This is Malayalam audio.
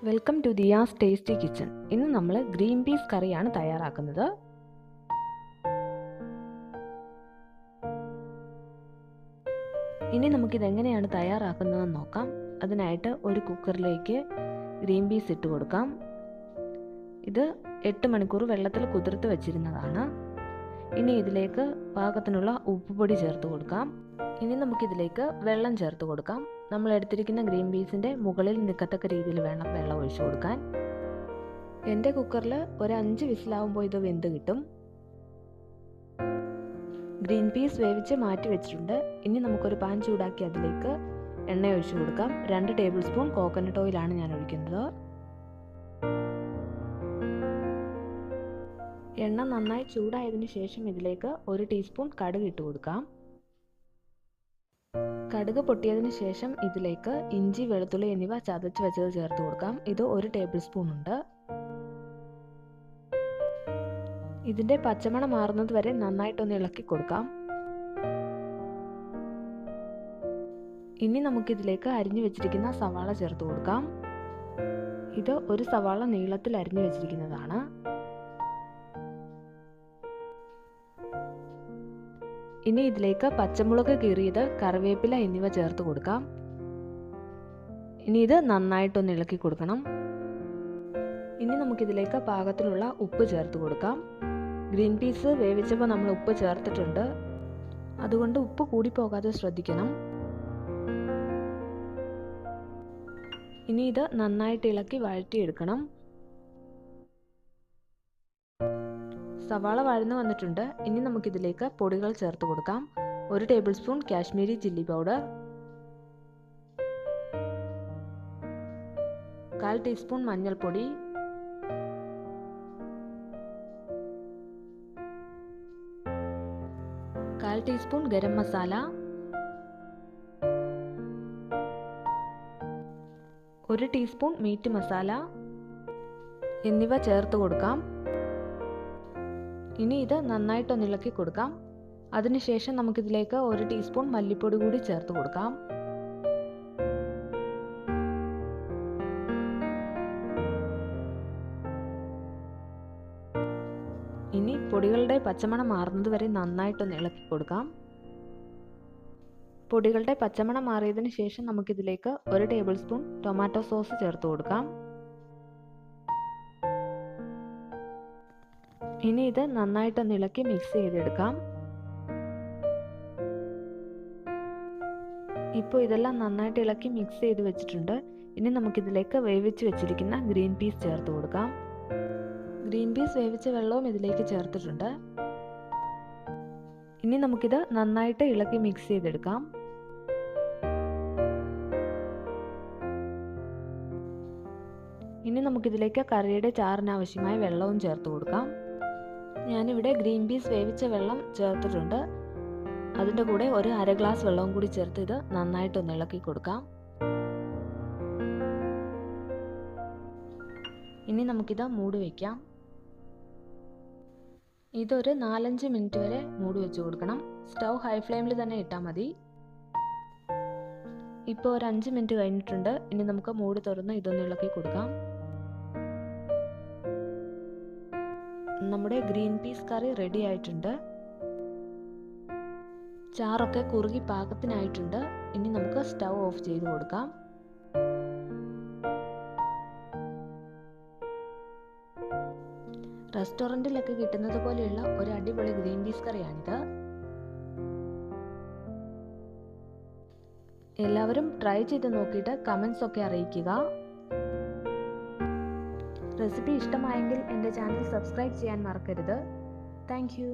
Welcome to Diya's tasty kitchen. ഇന്ന് നമ്മൾ ഗ്രീൻ പീസ് കറിയാണ് തയ്യാറാക്കുന്നത്. ഇനി നമുക്കിതെങ്ങനെയാണ് തയ്യാറാക്കുന്നതെന്ന് നോക്കാം. അതിനായിട്ട് ഒരു കുക്കറിലേക്ക് ഗ്രീൻ പീസ് ഇട്ട് കൊടുക്കാം. ഇത് 8 മണിക്കൂർ വെള്ളത്തിൽ കുതിർത്ത് വെച്ചിരുന്നതാണ്. ഇനി ഇതിലേക്ക് പാകത്തിനുള്ള ഉപ്പുപൊടി ചേർത്ത് കൊടുക്കാം. ഇനി നമുക്കിതിലേക്ക് വെള്ളം ചേർത്ത് കൊടുക്കാം. നമ്മൾ എടുത്തിരിക്കുന്ന ഗ്രീൻ പീസിൻ്റെ മുകളിൽ നിൽക്കത്തക്ക രീതിയിൽ വേണം വെള്ളം ഒഴിച്ചു കൊടുക്കാൻ. എൻ്റെ കുക്കറിൽ ഒരു 5 വിസിലാവുമ്പോൾ ഇത് വെന്ത് കിട്ടും. ഗ്രീൻ പീസ് വേവിച്ച് മാറ്റി വെച്ചിട്ടുണ്ട്. ഇനി നമുക്കൊരു പാൻ ചൂടാക്കി അതിലേക്ക് എണ്ണ ഒഴിച്ചു കൊടുക്കാം. 2 ടേബിൾ സ്പൂൺ കോക്കനട്ട് ഓയിലാണ് ഞാൻ ഒഴിക്കുന്നത്. എണ്ണ നന്നായി ചൂടായതിനു ശേഷം ഇതിലേക്ക് 1 ടീസ്പൂൺ കടുക് ഇട്ട് കൊടുക്കാം. കടുക് പൊട്ടിയതിന് ശേഷം ഇതിലേക്ക് ഇഞ്ചി, വെളുത്തുള്ളി എന്നിവ ചതച്ച് വെച്ചത് ചേർത്ത് കൊടുക്കാം. ഇത് 1 ടേബിൾ സ്പൂൺ ഉണ്ട്. ഇതിൻ്റെ പച്ചമണം മാറുന്നത് വരെ നന്നായിട്ടൊന്ന് ഇളക്കി കൊടുക്കാം. ഇനി നമുക്കിതിലേക്ക് അരിഞ്ഞു വെച്ചിരിക്കുന്ന സവാള ചേർത്ത് കൊടുക്കാം. ഇത് ഒരു സവാള നീളത്തിൽ അരിഞ്ഞു വെച്ചിരിക്കുന്നതാണ്. ഇനി ഇതിലേക്ക് പച്ചമുളക് കീറിയത്, കറിവേപ്പില എന്നിവ ചേർത്ത് കൊടുക്കാം. ഇനി ഇത് നന്നായിട്ടൊന്ന് ഇളക്കി കൊടുക്കണം. ഇനി നമുക്കിതിലേക്ക് പാകത്തിനുള്ള ഉപ്പ് ചേർത്ത് കൊടുക്കാം. ഗ്രീൻ പീസ് വേവിച്ചപ്പോൾ നമ്മൾ ഉപ്പ് ചേർത്തിട്ടുണ്ട്. അതുകൊണ്ട് ഉപ്പ് കൂടിപ്പോകാതെ ശ്രദ്ധിക്കണം. ഇനി ഇത് നന്നായിട്ട് ഇളക്കി വഴറ്റിയെടുക്കണം. സവാള വഴന്നു വന്നിട്ടുണ്ട്. ഇനി നമുക്കിതിലേക്ക് പൊടികൾ ചേർത്ത് കൊടുക്കാം. 1 table spoon Kashmiri chilli powder, 1/4 teaspoon മഞ്ഞൾപ്പൊടി, 1/4 teaspoon garam masala, 1 teaspoon meet masala എന്നിവ ചേർത്ത് കൊടുക്കാം. ഇനി ഇത് നന്നായിട്ടൊന്ന് ഇളക്കി കൊടുക്കാം. അതിനുശേഷം നമുക്കിതിലേക്ക് 1 ടീസ്പൂൺ മല്ലിപ്പൊടി കൂടി ചേർത്ത് കൊടുക്കാം. ഇനി പൊടികളുടെ പച്ചമണം മാറുന്നത് വരെ നന്നായിട്ടൊന്ന് ഇളക്കി കൊടുക്കാം. പൊടികളുടെ പച്ചമണം മാറിയതിന് ശേഷം നമുക്കിതിലേക്ക് 1 ടേബിൾ സ്പൂൺ ടൊമാറ്റോ സോസ് ചേർത്ത് കൊടുക്കാം. ഇനി ഇത് നന്നായിട്ടൊന്ന് ഇളക്കി മിക്സ് ചെയ്തെടുക്കാം. ഇപ്പോൾ ഇതെല്ലാം നന്നായിട്ട് ഇളക്കി മിക്സ് ചെയ്ത് വെച്ചിട്ടുണ്ട്. ഇനി നമുക്കിതിലേക്ക് വേവിച്ച് വെച്ചിരിക്കുന്ന ഗ്രീൻ പീസ് ചേർത്ത് കൊടുക്കാം. ഗ്രീൻ പീസ് വേവിച്ച വെള്ളവും ഇതിലേക്ക് ചേർത്തിട്ടുണ്ട്. ഇനി നമുക്കിത് നന്നായിട്ട് ഇളക്കി മിക്സ് ചെയ്തെടുക്കാം. ഇനി നമുക്കിതിലേക്ക് കറിയുടെ ചാറിനാവശ്യമായ വെള്ളവും ചേർത്ത് കൊടുക്കാം. ഞാനിവിടെ ഗ്രീൻ പീസ് വേവിച്ച വെള്ളം ചേർത്തിട്ടുണ്ട്. അതിൻ്റെ കൂടെ ഒരു 1/2 ഗ്ലാസ് വെള്ളവും കൂടി ചേർത്ത് ഇത് നന്നായിട്ടൊന്ന് ഇളക്കി കൊടുക്കാം. ഇനി നമുക്കിത് മൂടി വയ്ക്കാം. ഇതൊരു 4-5 മിനിറ്റ് വരെ മൂടി വെച്ച് കൊടുക്കണം. സ്റ്റൗ ഹൈ ഫ്ലെയിമിൽ തന്നെ ഇട്ടാൽ മതി. ഇപ്പോൾ ഒരു 5 മിനിറ്റ് കഴിഞ്ഞിട്ടുണ്ട്. ഇനി നമുക്ക് മൂടി തുറന്ന് ഇതൊന്ന് ഇളക്കി കൊടുക്കാം. നമ്മുടെ ഗ്രീൻ പീസ് കറി റെഡി ആയിട്ടുണ്ട്. ചാറൊക്കെ കുറുകി പാകത്തിനായിട്ടുണ്ട്. ഇനി നമുക്ക് സ്റ്റൗ ഓഫ് ചെയ്ത് കൊടുക്കാം. റെസ്റ്റോറൻറ്റിലൊക്കെ കിട്ടുന്നത് പോലെയുള്ള ഒരു അടിപൊളി ഗ്രീൻ പീസ് കറിയാണിത്. എല്ലാവരും ട്രൈ ചെയ്ത് നോക്കിയിട്ട് കമൻസ് ഒക്കെ അറിയിക്കുക. റെസിപ്പി ഇഷ്ടമായെങ്കിൽ എൻ്റെ ചാനൽ സബ്സ്ക്രൈബ് ചെയ്യാൻ മറക്കരുത്. Thank you.